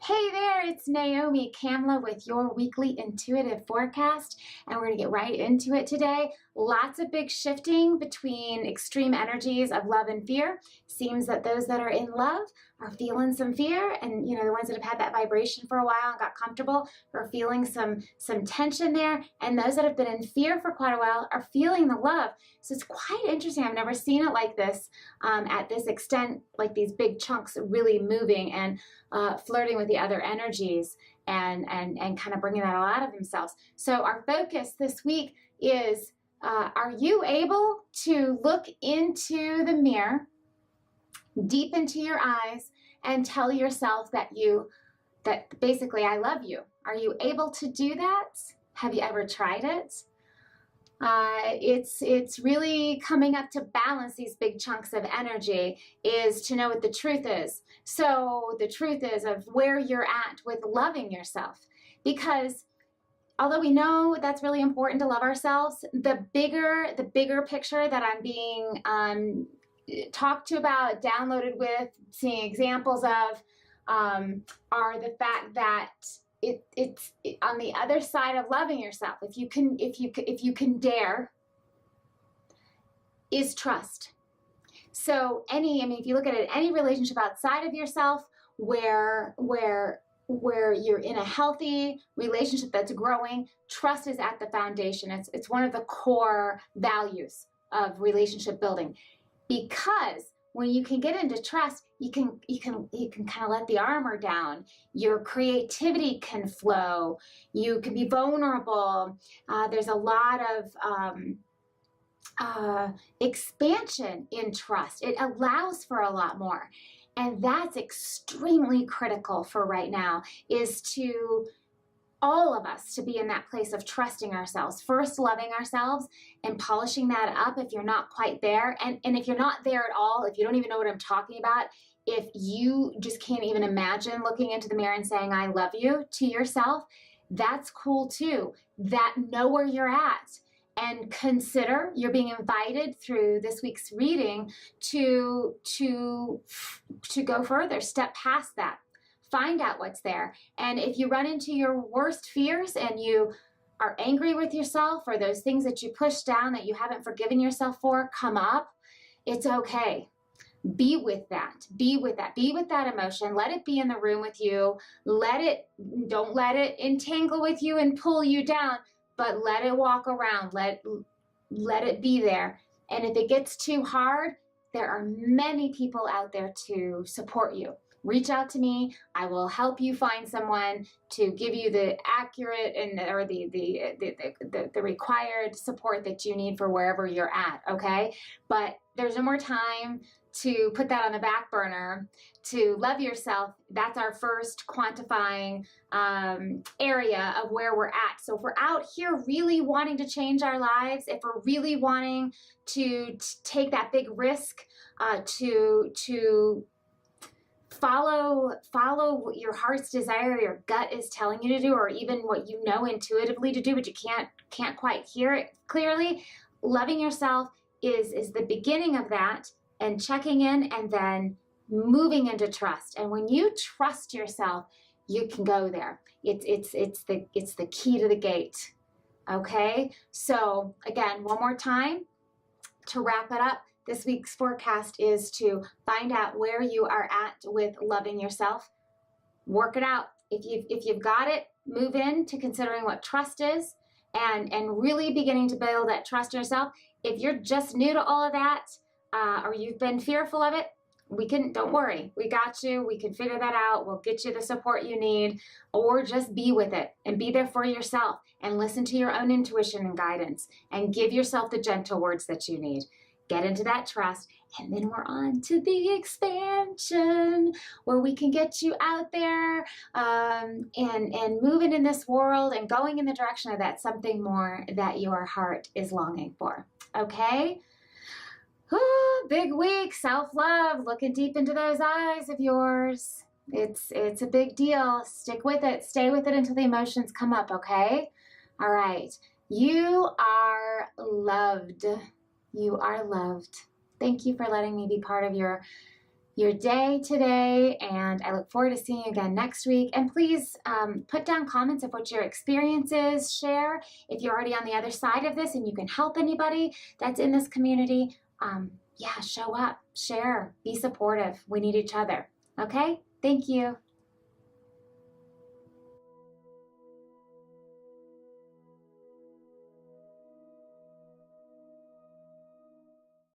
Hey there, it's Naomi Kamla with your weekly intuitive forecast, and we're going to get right into it today. Lots of big shifting between extreme energies of love and fear. Seems that those that are in love are feeling some fear, and the ones that have had that vibration for a while and got comfortable are feeling some tension there, and those that have been in fear for quite a while are feeling the love. So it's quite interesting. I've never seen it like this at this extent, like these big chunks really moving and flirting with the other energies and kind of bringing that all out of themselves. So our focus this week is, are you able to look into the mirror, deep into your eyes, and tell yourself that basically I love you? Are you able to do that? Have you ever tried it? It's really coming up to balance these big chunks of energy, is to know what the truth is. So the truth is of where you're at with loving yourself, because although we know that's really important to love ourselves, the bigger picture that I'm being talked to about, downloaded with, seeing examples of, are the fact that it's on the other side of loving yourself, if you can dare, is trust. So if you look at it, any relationship outside of yourself where you're in a healthy relationship that's growing, trust is at the foundation. It's one of the core values of relationship building, because when you can get into trust, you can kind of let the armor down. Your creativity can flow. You can be vulnerable. There's a lot of expansion in trust. It allows for a lot more. And that's extremely critical for right now, is to all of us to be in that place of trusting ourselves, first loving ourselves and polishing that up if you're not quite there. And if you're not there at all, if you don't even know what I'm talking about, if you just can't even imagine looking into the mirror and saying, I love you to yourself, that's cool too. Know where you're at. And consider, you're being invited through this week's reading to go further, step past that. Find out what's there. And if you run into your worst fears and you are angry with yourself, or those things that you pushed down that you haven't forgiven yourself for come up, it's okay. Be with that. Be with that emotion. Let it be in the room with you. Don't let it entangle with you and pull you down, but let it walk around. Let it be there. And if it gets too hard, there are many people out there to support you. Reach out to me. I will help you find someone to give you the accurate or the required support that you need for wherever you're at, okay? But there's no more time to put that on the back burner. To love yourself, that's our first quantifying area of where we're at. So if we're out here really wanting to change our lives, if we're really wanting to take that big risk, to follow what your heart's desire, your gut is telling you to do, or even what you know intuitively to do, but you can't quite hear it clearly. Loving yourself is the beginning of that, and checking in, and then moving into trust. And when you trust yourself, you can go there. It's the key to the gate. Okay? So again, one more time to wrap it up. This week's forecast is to find out where you are at with loving yourself. Work it out. If you've got it, move into considering what trust is, and really beginning to build that trust in yourself. If you're just new to all of that, or you've been fearful of it, don't worry. We got you. We can figure that out. We'll get you the support you need, or just be with it and be there for yourself and listen to your own intuition and guidance and give yourself the gentle words that you need. Get into that trust, and then we're on to the expansion, where we can get you out there and moving in this world and going in the direction of that something more that your heart is longing for. Okay? Oh, big week, self-love, looking deep into those eyes of yours. It's a big deal. Stick with it. Stay with it until the emotions come up, okay? All right. You are loved. You are loved. Thank you for letting me be part of your your day today, and I look forward to seeing you again next week. And please put down comments of what your experience is. Share if you're already on the other side of this and you can help anybody that's in this community. Yeah, show up, share, be supportive. We need each other. Okay? Thank you.